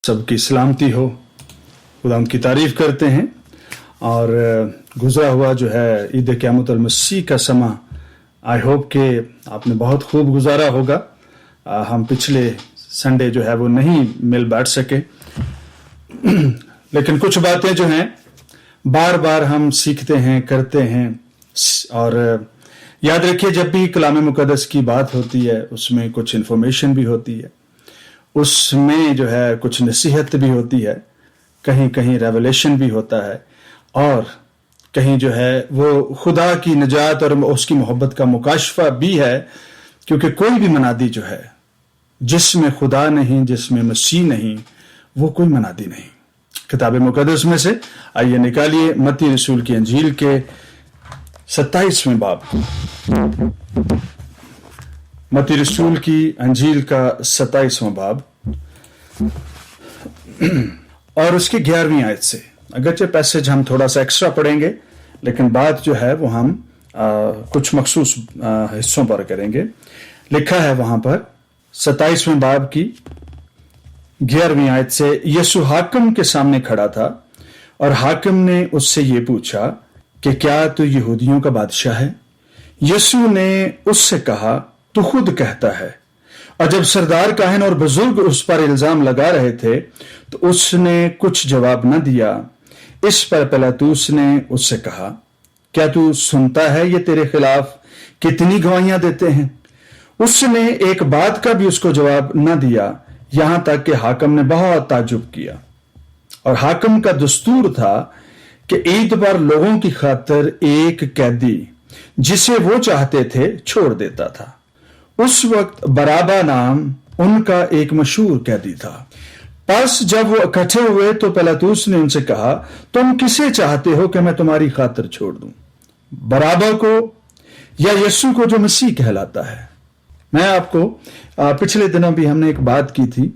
سب کی سلامتی ہو. خدا کی تعریف کرتے ہیں اور گزرا ہوا جو ہے عید قیامت المسیح کا سماں آئی ہوپ کہ آپ نے بہت خوب گزارا ہوگا. ہم پچھلے سنڈے جو ہے وہ نہیں مل بیٹھ سکے، لیکن کچھ باتیں جو ہیں بار بار ہم سیکھتے ہیں، کرتے ہیں. اور یاد رکھیے جب بھی کلام مقدس کی بات ہوتی ہے اس میں کچھ انفارمیشن بھی ہوتی ہے، اس میں جو ہے کچھ نصیحت بھی ہوتی ہے، کہیں کہیں ریولیشن بھی ہوتا ہے، اور کہیں جو ہے وہ خدا کی نجات اور اس کی محبت کا مکاشفہ بھی ہے. کیونکہ کوئی بھی منادی جو ہے جس میں خدا نہیں، جس میں مسیح نہیں، وہ کوئی منادی نہیں. کتاب مقدس میں سے آئیے نکالیے متی رسول کی انجیل کے 27ویں باب، متی رسول کی انجیل کا 27واں باب اور اس کی 11ویں آیت سے. اگرچہ پیسج ہم تھوڑا سا ایکسٹرا پڑھیں گے، لیکن بات جو ہے وہ ہم کچھ مخصوص حصوں پر کریں گے. لکھا ہے وہاں پر 27ویں باب کی 11ویں آیت سے، یسوع حاکم کے سامنے کھڑا تھا اور حاکم نے اس سے یہ پوچھا کہ کیا تو یہودیوں کا بادشاہ ہے؟ یسوع نے اس سے کہا تو خود کہتا ہے. اور جب سردار کاہن اور بزرگ اس پر الزام لگا رہے تھے تو اس نے کچھ جواب نہ دیا. اس پر پلاطوس نے اس سے کہا کیا تو سنتا ہے یہ تیرے خلاف کتنی گواہیاں دیتے ہیں؟ اس نے ایک بات کا بھی اس کو جواب نہ دیا، یہاں تک کہ حاکم نے بہت تعجب کیا. اور حاکم کا دستور تھا کہ عید پر لوگوں کی خاطر ایک قیدی جسے وہ چاہتے تھے چھوڑ دیتا تھا. اس وقت برابا نام ان کا ایک مشہور قیدی تھا. پس جب وہ اکٹھے ہوئے تو پلاطوس نے ان سے کہا تم کسے چاہتے ہو کہ میں تمہاری خاطر چھوڑ دوں، برابا کو یا یسوع کو جو مسیح کہلاتا ہے؟ میں آپ کو پچھلے دنوں بھی ہم نے ایک بات کی تھی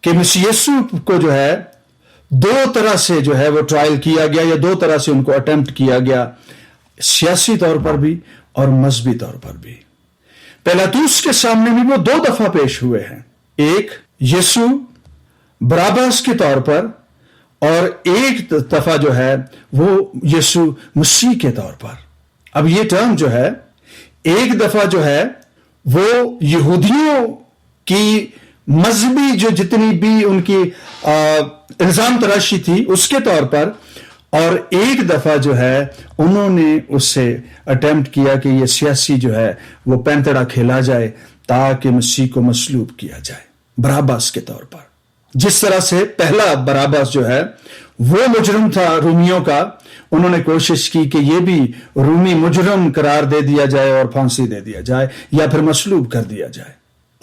کہ مسیح یسوع کو جو ہے دو طرح سے جو ہے وہ ٹرائل کیا گیا، یا دو طرح سے ان کو اٹیمپٹ کیا گیا، سیاسی طور پر بھی اور مذہبی طور پر بھی. پلاطوس کے سامنے بھی وہ 2 دفعہ پیش ہوئے ہیں، ایک یسوع براباس کے طور پر اور ایک دفعہ جو ہے وہ یسوع مسیح کے طور پر. اب یہ ٹرم جو ہے ایک دفعہ جو ہے وہ یہودیوں کی مذہبی جو جتنی بھی ان کی الزام تراشی تھی اس کے طور پر، اور ایک دفعہ جو ہے انہوں نے اس سے اٹیمپٹ کیا کہ یہ سیاسی جو ہے وہ پینتڑا کھیلا جائے تاکہ مسیح کو مصلوب کیا جائے براباس کے طور پر. جس طرح سے پہلا براباس جو ہے وہ مجرم تھا رومیوں کا، انہوں نے کوشش کی کہ یہ بھی رومی مجرم قرار دے دیا جائے اور پھانسی دے دیا جائے یا پھر مصلوب کر دیا جائے.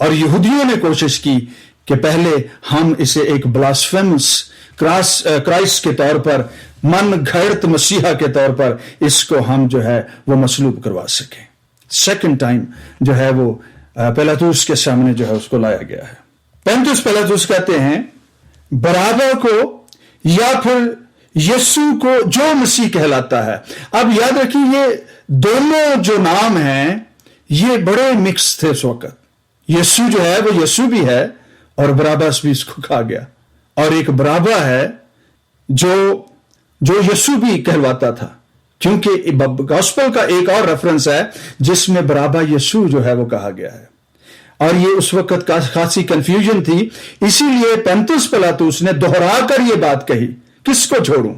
اور یہودیوں نے کوشش کی کہ پہلے ہم اسے ایک بلاسفیمس کرائسٹ کے طور پر، من گھڑت مسیحا کے طور پر اس کو ہم جو ہے وہ مصلوب کروا سکیں. سیکنڈ ٹائم جو ہے وہ پلاطوس کے سامنے جو ہے اس کو لایا گیا ہے. پینتوس پلاطوس کہتے ہیں برابا کو یا پھر یسوع کو جو مسیح کہلاتا ہے. اب یاد رکھیے یہ دونوں جو نام ہیں یہ بڑے مکس تھے اس وقت. یسوع جو ہے وہ یسوع بھی ہے اور براباس بھی اس کو کہا گیا، اور ایک برابا ہے جو یسوع بھی کہلواتا تھا، کیونکہ گاسپل کا ایک اور ریفرنس ہے جس میں برابا یسوع جو ہے وہ کہا گیا ہے. اور یہ اس وقت خاصی کنفیوژن تھی، اسی لیے پینتوس پلاطوس نے دوہرا کر یہ بات کہی کس کو چھوڑوں،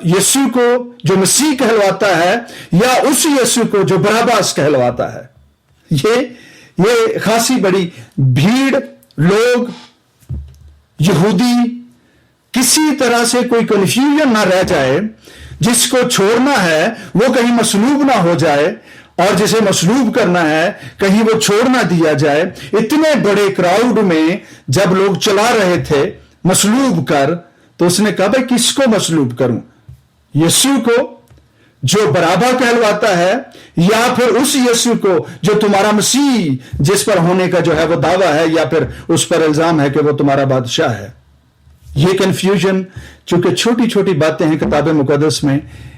یسوع کو جو مسیح کہلواتا ہے یا اس یسوع کو جو براباس کہلواتا ہے. یہ خاصی بڑی بھیڑ لوگ یہودی کسی طرح سے کوئی کنفیوژن نہ رہ جائے، جس کو چھوڑنا ہے وہ کہیں مصلوب نہ ہو جائے اور جسے مصلوب کرنا ہے کہیں وہ چھوڑ نہ دیا جائے. اتنے بڑے کراؤڈ میں جب لوگ چلا رہے تھے مصلوب کر، تو اس نے کہا بھائی کس کو مصلوب کروں، یسوع کو جو برابا کہلواتا ہے یا پھر اس یسوع کو جو تمہارا مسیح جس پر ہونے کا جو ہے وہ دعویٰ ہے یا پھر اس پر الزام ہے کہ وہ تمہارا بادشاہ ہے. یہ کنفیوژن چونکہ چھوٹی چھوٹی باتیں ہیں کتاب مقدس میں،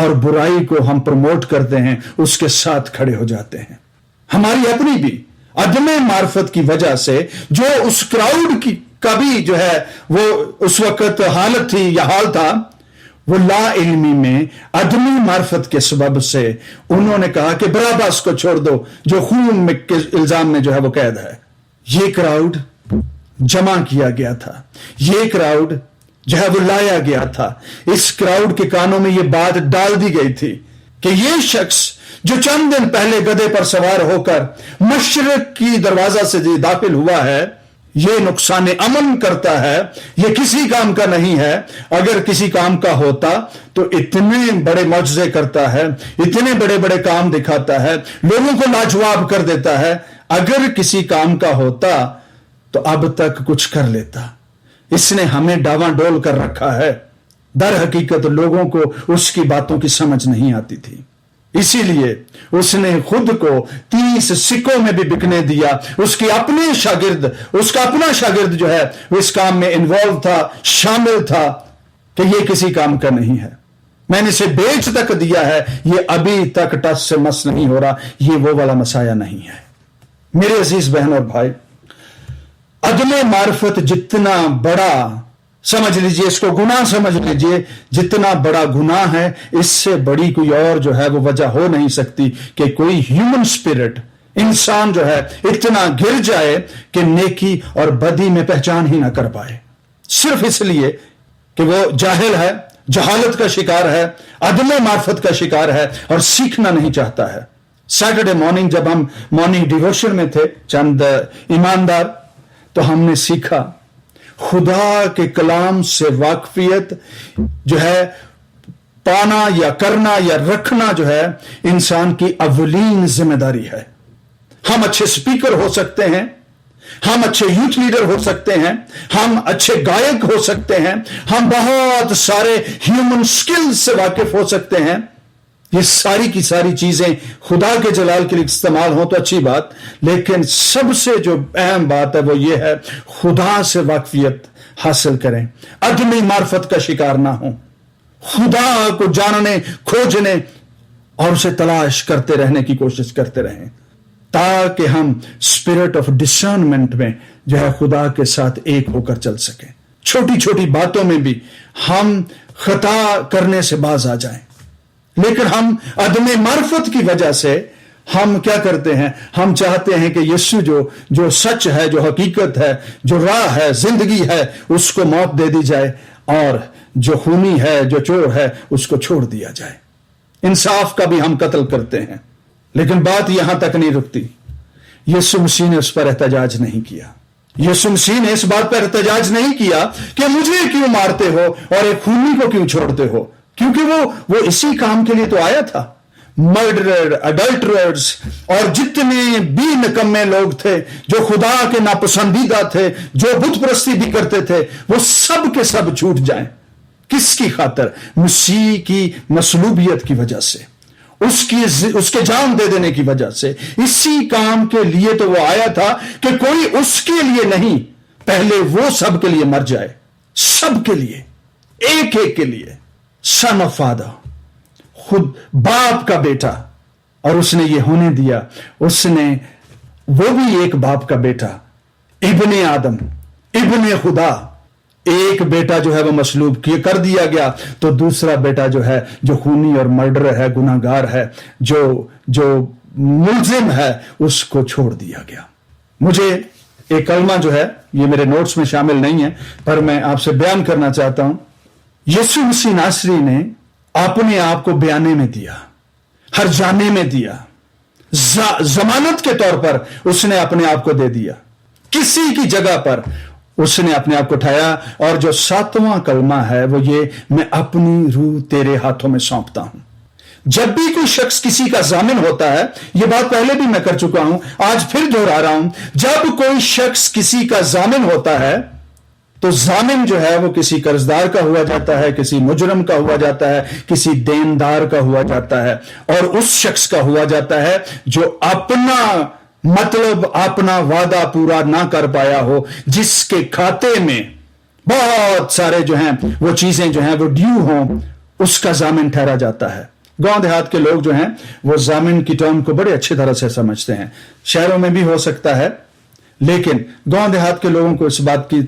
اور برائی کو ہم پروموٹ کرتے ہیں اس کے ساتھ کھڑے ہو جاتے ہیں. ہماری اپنی بھی عدم معرفت کی وجہ سے جو اس کراؤڈ کی کا بھی جو ہے وہ اس وقت حالت تھی یا حال تھا، وہ لا علمی میں عدم معرفت کے سبب سے انہوں نے کہا کہ بarabbas کو چھوڑ دو جو خون کے الزام میں جو ہے وہ قید ہے. یہ کراؤڈ جمع کیا گیا تھا، یہ کراؤڈ جو ہے وہ لایا گیا تھا. اس کراؤڈ کے کانوں میں یہ بات ڈال دی گئی تھی کہ یہ شخص جو چند دن پہلے گدھے پر سوار ہو کر مشرق کی دروازہ سے داخل ہوا ہے، یہ نقصان امن کرتا ہے، یہ کسی کام کا نہیں ہے. اگر کسی کام کا ہوتا تو اتنے بڑے معجزے کرتا ہے، اتنے بڑے بڑے کام دکھاتا ہے، لوگوں کو لاجواب کر دیتا ہے. اگر کسی کام کا ہوتا تو اب تک کچھ کر لیتا. اس نے ہمیں ڈاواں ڈول کر رکھا ہے. در حقیقت لوگوں کو اس کی باتوں کی سمجھ نہیں آتی تھی، اسی لیے اس نے خود کو 30 سکوں میں بھی بکنے دیا. اس کا اپنا شاگرد جو ہے وہ اس کام میں انوالو تھا، شامل تھا کہ یہ کسی کام کا نہیں ہے. میں نے اسے بیچ تک دیا ہے، یہ ابھی تک ٹس سے مس نہیں ہو رہا. یہ وہ والا مسایہ نہیں ہے. میرے عزیز بہن اور بھائی، عدم معرفت جتنا بڑا، سمجھ لیجئے اس کو گناہ سمجھ لیجئے، جتنا بڑا گناہ ہے اس سے بڑی کوئی اور جو ہے وہ وجہ ہو نہیں سکتی کہ کوئی ہیومن سپرٹ، انسان جو ہے اتنا گر جائے کہ نیکی اور بدی میں پہچان ہی نہ کر پائے، صرف اس لیے کہ وہ جاہل ہے، جہالت کا شکار ہے، عدم معرفت کا شکار ہے اور سیکھنا نہیں چاہتا ہے. سیٹرڈے مارننگ جب ہم مارننگ ڈیووشن میں تھے چند ایماندار، تو ہم نے سیکھا خدا کے کلام سے واقفیت جو ہے پانا یا کرنا یا رکھنا جو ہے انسان کی اولین ذمہ داری ہے. ہم اچھے سپیکر ہو سکتے ہیں، ہم اچھے یوتھ لیڈر ہو سکتے ہیں، ہم اچھے گائک ہو سکتے ہیں، ہم بہت سارے ہیومن سکل سے واقف ہو سکتے ہیں. یہ ساری کی ساری چیزیں خدا کے جلال کے لیے استعمال ہوں تو اچھی بات، لیکن سب سے جو اہم بات ہے وہ یہ ہے خدا سے واقفیت حاصل کریں، عدم معرفت کا شکار نہ ہوں، خدا کو جاننے، کھوجنے اور اسے تلاش کرتے رہنے کی کوشش کرتے رہیں تاکہ ہم اسپرٹ آف ڈسرنمنٹ میں جو ہے خدا کے ساتھ ایک ہو کر چل سکیں. چھوٹی چھوٹی باتوں میں بھی ہم خطا کرنے سے باز آ جائیں. لیکن ہم عدم معرفت کی وجہ سے ہم کیا کرتے ہیں؟ ہم چاہتے ہیں کہ یسوع جو سچ ہے، جو حقیقت ہے، جو راہ ہے، زندگی ہے، اس کو موت دے دی جائے، اور جو خونی ہے، جو چور ہے، اس کو چھوڑ دیا جائے. انصاف کا بھی ہم قتل کرتے ہیں. لیکن بات یہاں تک نہیں رکتی. یسوع مسیح نے اس پر احتجاج نہیں کیا. یسوع مسیح نے اس بات پر احتجاج نہیں کیا کہ مجھے کیوں مارتے ہو اور ایک خونی کو کیوں چھوڑتے ہو، کیونکہ وہ اسی کام کے لیے تو آیا تھا. مرڈرر، اڈلٹررز اور جتنے بھی نکمے لوگ تھے جو خدا کے ناپسندیدہ تھے، جو بت پرستی بھی کرتے تھے، وہ سب کے سب چھوٹ جائیں. کس کی خاطر؟ مسیح کی مصلوبیت کی وجہ سے، اس کے جان دے دینے کی وجہ سے. اسی کام کے لیے تو وہ آیا تھا کہ کوئی اس کے لیے نہیں، پہلے وہ سب کے لیے مر جائے، سب کے لیے، ایک ایک کے لیے. سن آف فادر، خود باپ کا بیٹا، اور اس نے یہ ہونے دیا. اس نے وہ بھی ایک باپ کا بیٹا، ابن آدم، ابن خدا. ایک بیٹا جو ہے وہ مصلوب کر دیا گیا، تو دوسرا بیٹا جو ہے، جو خونی اور مرڈر ہے، گناہ گار ہے، جو ملزم ہے، اس کو چھوڑ دیا گیا. مجھے ایک کلمہ جو ہے، یہ میرے نوٹس میں شامل نہیں ہے، پر میں آپ سے بیان کرنا چاہتا ہوں. یسوع مسیح ناصری نے اپنے آپ کو بیانے میں دیا، ہر جانے میں دیا، ضمانت کے طور پر اس نے اپنے آپ کو دے دیا. کسی کی جگہ پر اس نے اپنے آپ کو اٹھایا. اور جو 7واں کلمہ ہے وہ یہ، میں اپنی روح تیرے ہاتھوں میں سونپتا ہوں. جب بھی کوئی شخص کسی کا ضامن ہوتا ہے، یہ بات پہلے بھی میں کر چکا ہوں، آج پھر دہرا رہا ہوں، جب کوئی شخص کسی کا ضامن ہوتا ہے تو ضامن جو ہے وہ کسی قرضدار کا ہوا جاتا ہے، کسی مجرم کا ہوا جاتا ہے، کسی دیندار کا ہوا جاتا ہے، اور اس شخص کا ہوا جاتا ہے جو اپنا مطلب، اپنا وعدہ پورا نہ کر پایا ہو، جس کے کھاتے میں بہت سارے جو ہیں وہ چیزیں جو ہیں وہ ڈیو ہوں، اس کا ضامن ٹھہرا جاتا ہے. گاؤں دیہات کے لوگ جو ہیں وہ ضامن کی ٹرم کو بڑے اچھی طرح سے سمجھتے ہیں. شہروں میں بھی ہو سکتا ہے، لیکن گاؤں دیہات کے لوگوں کو اس بات کی،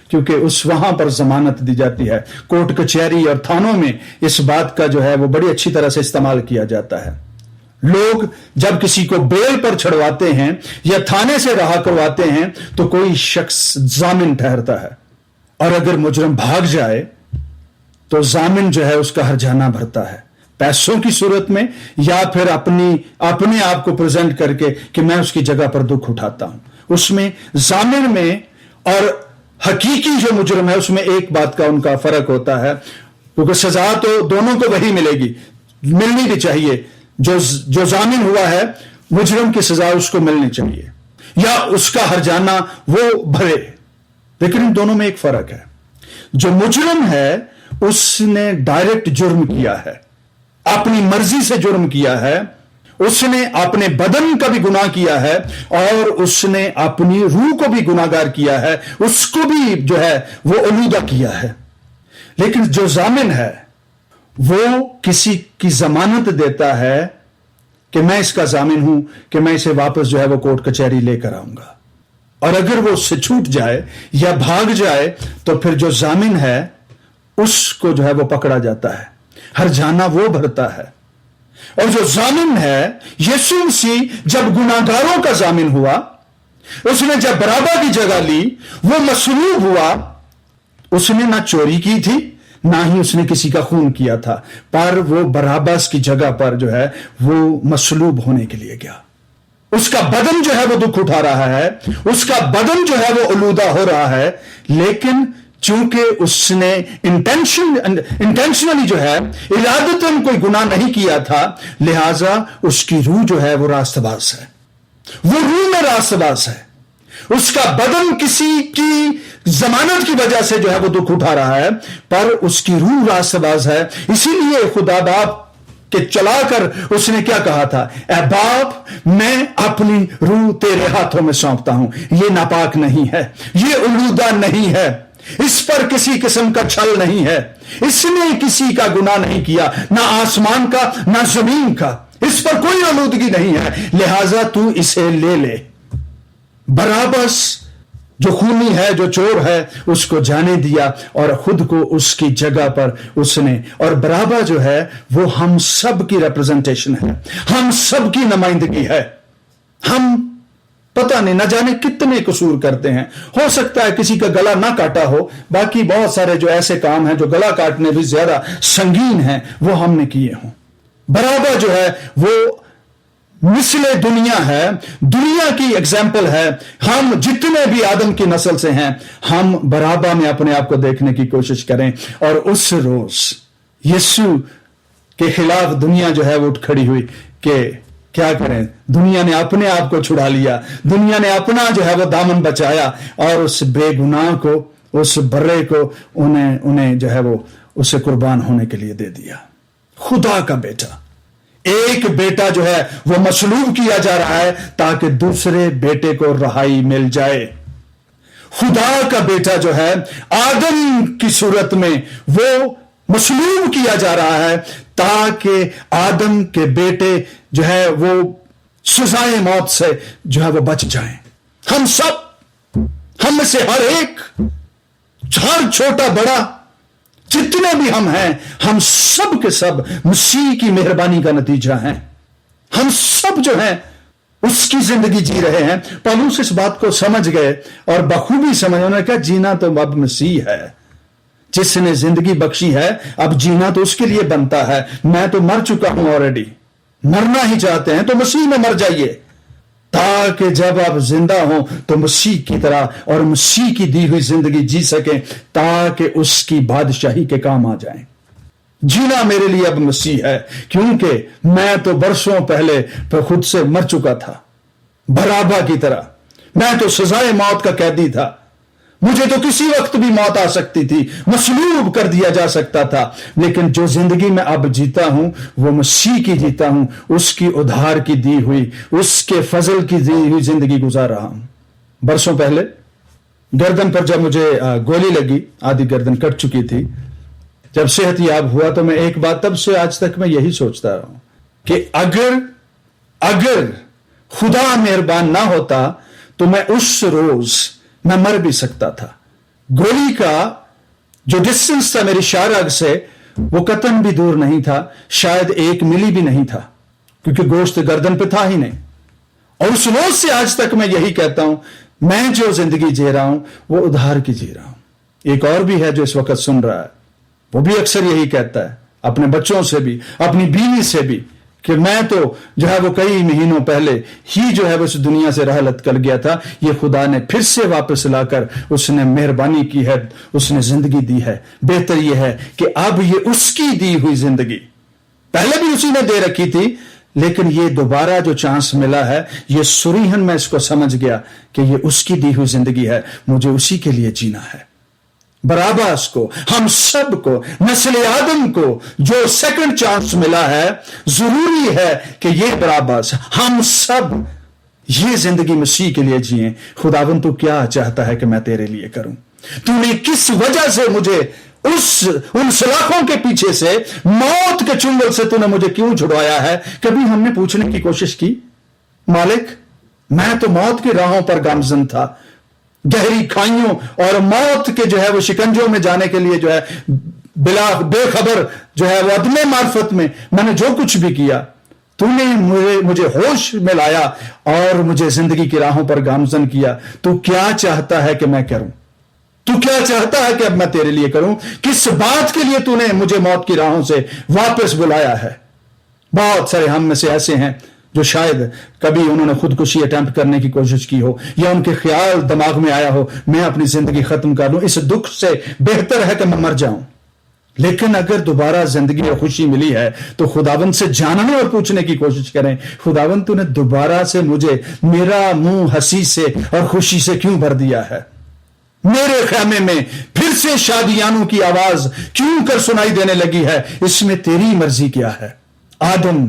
کیونکہ وہاں پر ضمانت دی جاتی ہے، کورٹ کچہری اور تھانوں میں اس بات کا جو ہے وہ بڑی اچھی طرح سے استعمال کیا جاتا ہے. لوگ جب کسی کو بیل پر چھڑواتے ہیں یا تھانے سے رہا کرواتے ہیں تو کوئی شخص ضامن ٹھہرتا ہے، اور اگر مجرم بھاگ جائے تو ضامن جو ہے اس کا ہرجانہ بھرتا ہے، پیسوں کی صورت میں یا پھر اپنے آپ کو پریزنٹ کر کے کہ میں اس کی جگہ پر دکھ اٹھاتا ہوں. اس میں ضامن میں اور حقیقی جو مجرم ہے اس میں ایک بات کا ان کا فرق ہوتا ہے، کیونکہ سزا تو دونوں کو وہی ملے گی، ملنی بھی چاہیے. جو ضامن ہوا ہے مجرم کی سزا اس کو ملنی چاہیے یا اس کا ہرجانہ وہ بھرے، لیکن ان دونوں میں ایک فرق ہے. جو مجرم ہے اس نے ڈائریکٹ جرم کیا ہے، اپنی مرضی سے جرم کیا ہے، اس نے اپنے بدن کا بھی گناہ کیا ہے اور اس نے اپنی روح کو بھی گناہگار کیا ہے، اس کو بھی جو ہے وہ آلودہ کیا ہے. لیکن جو ضامن ہے وہ کسی کی ضمانت دیتا ہے کہ میں اس کا ضامن ہوں کہ میں اسے واپس جو ہے وہ کورٹ کچہری لے کر آؤں گا، اور اگر وہ اس سے چھوٹ جائے یا بھاگ جائے تو پھر جو ضامن ہے اس کو جو ہے وہ پکڑا جاتا ہے، ہرجانہ وہ بھرتا ہے. اور جو ضامن ہے یسوع مسیح جب گناہگاروں کا ضامن ہوا، اس نے جب برابا کی جگہ لی، وہ مصلوب ہوا. اس نے نہ چوری کی تھی نہ ہی اس نے کسی کا خون کیا تھا، پر وہ براباس کی جگہ پر جو ہے وہ مصلوب ہونے کے لیے گیا. اس کا بدن جو ہے وہ دکھ اٹھا رہا ہے، اس کا بدن جو ہے وہ آلودہ ہو رہا ہے، لیکن چونکہ اس نے انٹینشنلی جو ہے ارادتاً کوئی گناہ نہیں کیا تھا، لہذا اس کی روح جو ہے وہ راست باز ہے، وہ روح میں راست باز ہے. اس کا بدن کسی کی ضمانت کی وجہ سے جو ہے وہ دکھ اٹھا رہا ہے، پر اس کی روح راست باز ہے. اسی لیے خدا باپ کہ چلا کر اس نے کیا کہا تھا، اے باپ میں اپنی روح تیرے ہاتھوں میں سونپتا ہوں. یہ ناپاک نہیں ہے، یہ آلودہ نہیں ہے، اس پر کسی قسم کا چھل نہیں ہے، اس نے کسی کا گناہ نہیں کیا، نہ آسمان کا نہ زمین کا، اس پر کوئی آلودگی نہیں ہے، لہذا تو اسے لے لے. باراباس جو خونی ہے، جو چور ہے، اس کو جانے دیا اور خود کو اس کی جگہ پر اس نے، اور بارابا جو ہے وہ ہم سب کی ریپرزنٹیشن ہے، ہم سب کی نمائندگی ہے. ہم پتہ نہیں نہ جانے کتنے قصور کرتے ہیں، ہو سکتا ہے کسی کا گلا نہ کاٹا ہو، باقی بہت سارے جو ایسے کام ہیں جو گلا کاٹنے بھی زیادہ سنگین ہیں وہ ہم نے کیے ہوں. بارابا جو ہے وہ مثل دنیا ہے، دنیا کی ایگزامپل ہے. ہم جتنے بھی آدم کی نسل سے ہیں، ہم بارابا میں اپنے آپ کو دیکھنے کی کوشش کریں، اور اس روز یسوع کے خلاف دنیا جو ہے وہ اٹھ کھڑی ہوئی کہ کیا کریں، دنیا نے اپنے آپ کو چھڑا لیا، دنیا نے اپنا جو ہے وہ دامن بچایا، اور اس بے گناہ کو، اس برے کو انہیں جو ہے وہ اسے قربان ہونے کے لیے دے دیا. خدا کا بیٹا، ایک بیٹا جو ہے وہ مصلوب کیا جا رہا ہے تاکہ دوسرے بیٹے کو رہائی مل جائے. خدا کا بیٹا جو ہے آدم کی صورت میں وہ مصلوب کیا جا رہا ہے تاکہ آدم کے بیٹے جو ہے وہ سزائے موت سے جو ہے وہ بچ جائیں. ہم سب، ہم میں سے ہر ایک، ہر چھوٹا بڑا، جتنے بھی ہم ہیں، ہم سب کے سب مسیح کی مہربانی کا نتیجہ ہیں. ہم سب جو ہیں اس کی زندگی جی رہے ہیں. پولس اس بات کو سمجھ گئے اور بخوبی سمجھ، انہوں نے کہا جینا تو اب مسیح ہے، جس نے زندگی بخشی ہے، اب جینا تو اس کے لیے بنتا ہے. میں تو مر چکا ہوں آلریڈی، مرنا ہی چاہتے ہیں تو مسیح میں مر جائیے تاکہ جب آپ زندہ ہوں تو مسیح کی طرح اور مسیح کی دی ہوئی زندگی جی سکیں، تاکہ اس کی بادشاہی کے کام آ جائیں. جینا میرے لیے اب مسیح ہے، کیونکہ میں تو برسوں پہلے خود سے مر چکا تھا، بارابا کی طرح. میں تو سزائے موت کا قیدی تھا، مجھے تو کسی وقت بھی موت آ سکتی تھی، مصلوب کر دیا جا سکتا تھا. لیکن جو زندگی میں اب جیتا ہوں وہ مسیح کی جیتا ہوں، اس کی ادھار کی دی ہوئی، اس کے فضل کی دی ہوئی زندگی گزار رہا ہوں. برسوں پہلے گردن پر جب مجھے گولی لگی، آدھی گردن کٹ چکی تھی، جب صحت یاب ہوا تو میں ایک بات تب سے آج تک میں یہی سوچتا رہا ہوں کہ اگر خدا مہربان نہ ہوتا تو میں اس روز میں مر بھی سکتا تھا. گولی کا جو ڈسٹنس تھا میری شارگ سے وہ قطعاً بھی دور نہیں تھا, شاید 1 ملی بھی نہیں تھا, کیونکہ گوشت گردن پہ تھا ہی نہیں. اور اس روز سے آج تک میں یہی کہتا ہوں, میں جو زندگی جی رہا ہوں وہ ادھار کی جی رہا ہوں. ایک اور بھی ہے جو اس وقت سن رہا ہے, وہ بھی اکثر یہی کہتا ہے اپنے بچوں سے بھی, اپنی بیوی سے بھی, کہ میں تو جو ہے وہ کئی مہینوں پہلے ہی جو ہے وہ اس دنیا سے رحلت کر گیا تھا, یہ خدا نے پھر سے واپس لا کر اس نے مہربانی کی ہے, اس نے زندگی دی ہے. بہتر یہ ہے کہ اب یہ اس کی دی ہوئی زندگی, پہلے بھی اسی نے دے رکھی تھی, لیکن یہ دوبارہ جو چانس ملا ہے, یہ سریحن میں اس کو سمجھ گیا کہ یہ اس کی دی ہوئی زندگی ہے, مجھے اسی کے لیے جینا ہے. باراباس کو, ہم سب کو, نسل آدم کو جو سیکنڈ چانس ملا ہے, ضروری ہے کہ یہ باراباس ہم سب یہ زندگی مسیح کے لیے جئیں. خداوند تو کیا چاہتا ہے کہ میں تیرے لیے کروں؟ تو نے کس وجہ سے مجھے ان سلاخوں کے پیچھے سے, موت کے چنگل سے تو نے مجھے کیوں چھڑوایا ہے؟ کبھی ہم نے پوچھنے کی کوشش کی, مالک میں تو موت کی راہوں پر گامزن تھا, گہری کھائیوں اور موت کے جو ہے وہ شکنجوں میں جانے کے لیے جو ہے بے خبر جو ہے وہ عدم معرفت میں نے جو کچھ بھی کیا, تو نے مجھے ہوش میں لایا اور مجھے زندگی کی راہوں پر گامزن کیا. تو کیا چاہتا ہے کہ میں کروں؟ تو کیا چاہتا ہے کہ اب میں تیرے لیے کروں؟ کس بات کے لیے تو نے مجھے موت کی راہوں سے واپس بلایا ہے؟ بہت سارے ہم میں سے ایسے ہیں جو شاید کبھی انہوں نے خودکشی اٹیمپٹ کرنے کی کوشش کی ہو, یا ان کے خیال دماغ میں آیا ہو میں اپنی زندگی ختم کر لوں, اس دکھ سے بہتر ہے کہ میں مر جاؤں. لیکن اگر دوبارہ زندگی اور خوشی ملی ہے تو خداوند سے جاننے اور پوچھنے کی کوشش کریں, خداوند تو نے دوبارہ سے مجھے میرا منہ ہنسی سے اور خوشی سے کیوں بھر دیا ہے؟ میرے خیمے میں پھر سے شادیانوں کی آواز کیوں کر سنائی دینے لگی ہے؟ اس میں تیری مرضی کیا ہے؟ آدم,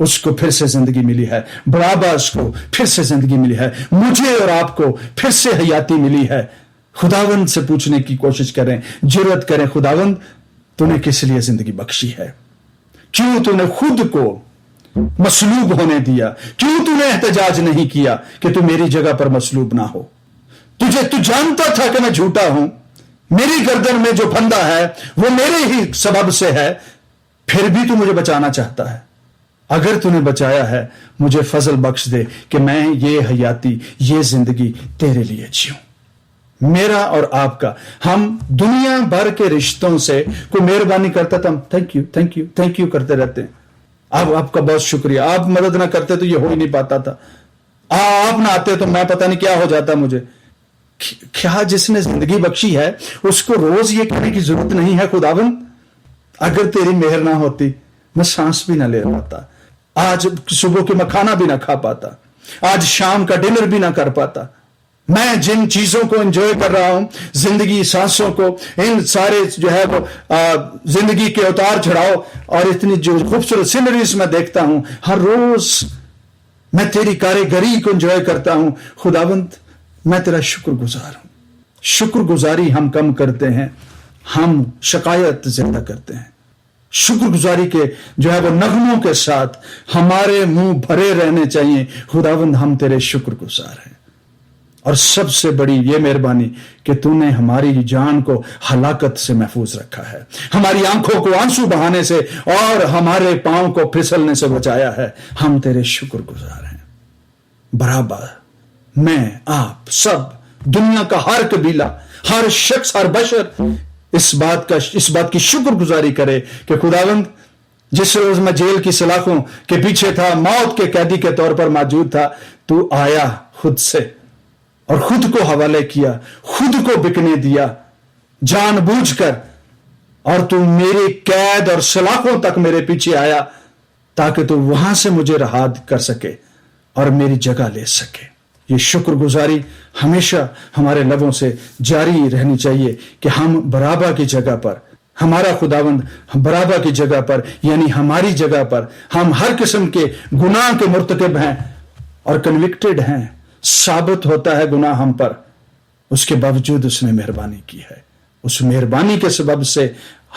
اس کو پھر سے زندگی ملی ہے, باراباس کو پھر سے زندگی ملی ہے, مجھے اور آپ کو پھر سے حیاتی ملی ہے. خداوند سے پوچھنے کی کوشش کریں, جرأت کریں, خداوند تو نے کس لیے زندگی بخشی ہے؟ کیوں تو نے خود کو مصلوب ہونے دیا؟ کیوں تو نے احتجاج نہیں کیا کہ تو میری جگہ پر مصلوب نہ ہو؟ تو جانتا تھا کہ میں جھوٹا ہوں, میری گردن میں جو پھندا ہے وہ میرے ہی سبب سے ہے, پھر بھی تو مجھے بچانا چاہتا ہے. اگر تو نے بچایا ہے مجھے فضل بخش دے کہ میں یہ حیاتی, یہ زندگی تیرے لیے جیوں. میرا اور آپ کا, ہم دنیا بھر کے رشتوں سے کوئی مہربانی کرتا تھا, ہم thank you thank you thank you کرتے رہتے ہیں. آپ کا بہت شکریہ, آپ مدد نہ کرتے تو یہ ہو ہی نہیں پاتا تھا, آپ نہ آتے تو میں پتہ نہیں کیا ہو جاتا مجھے. کیا جس نے زندگی بخشی ہے اس کو روز یہ کہنے کی ضرورت نہیں ہے, خداوند اگر تیری مہر نہ ہوتی میں سانس بھی نہ لے پاتا, آج صبح کے میں کھانا بھی نہ کھا پاتا, آج شام کا ڈنر بھی نہ کر پاتا. میں جن چیزوں کو انجوائے کر رہا ہوں, زندگی, سانسوں کو, ان سارے جو ہے وہ زندگی کے اتار چڑھاؤ اور اتنی جو خوبصورت سینریز میں دیکھتا ہوں, ہر روز میں تیری کاریگری کو انجوائے کرتا ہوں. خداوند میں تیرا شکر گزار ہوں. شکر گزاری ہم کم کرتے ہیں, ہم شکایت زیادہ کرتے ہیں. شکر گزاری کے جو ہے وہ نغموں کے ساتھ ہمارے منہ بھرے رہنے چاہیے. خداوند ہم تیرے شکر گزار ہیں. اور سب سے بڑی یہ مہربانی کہ تو نے ہماری جان کو ہلاکت سے محفوظ رکھا ہے, ہماری آنکھوں کو آنسو بہانے سے اور ہمارے پاؤں کو پھسلنے سے بچایا ہے. ہم تیرے شکر گزار ہیں. برابر میں, آپ سب, دنیا کا ہر قبیلہ, ہر شخص, ہر بشر اس بات کی شکر گزاری کرے کہ خداوند جس روز میں جیل کی سلاخوں کے پیچھے تھا, موت کے قیدی کے طور پر موجود تھا, تو آیا خود سے اور خود کو حوالے کیا, خود کو بکنے دیا جان بوجھ کر, اور تو میری قید اور سلاخوں تک میرے پیچھے آیا تاکہ تو وہاں سے مجھے رہا کر سکے اور میری جگہ لے سکے. یہ شکر گزاری ہمیشہ ہمارے لبوں سے جاری رہنی چاہیے کہ ہم برابا کی جگہ پر, ہمارا خداوند برابا کی جگہ پر, یعنی ہماری جگہ پر, ہم ہر قسم کے گناہ کے مرتکب ہیں اور کنوکٹڈ ہیں, ثابت ہوتا ہے گناہ ہم پر, اس کے باوجود اس نے مہربانی کی ہے. اس مہربانی کے سبب سے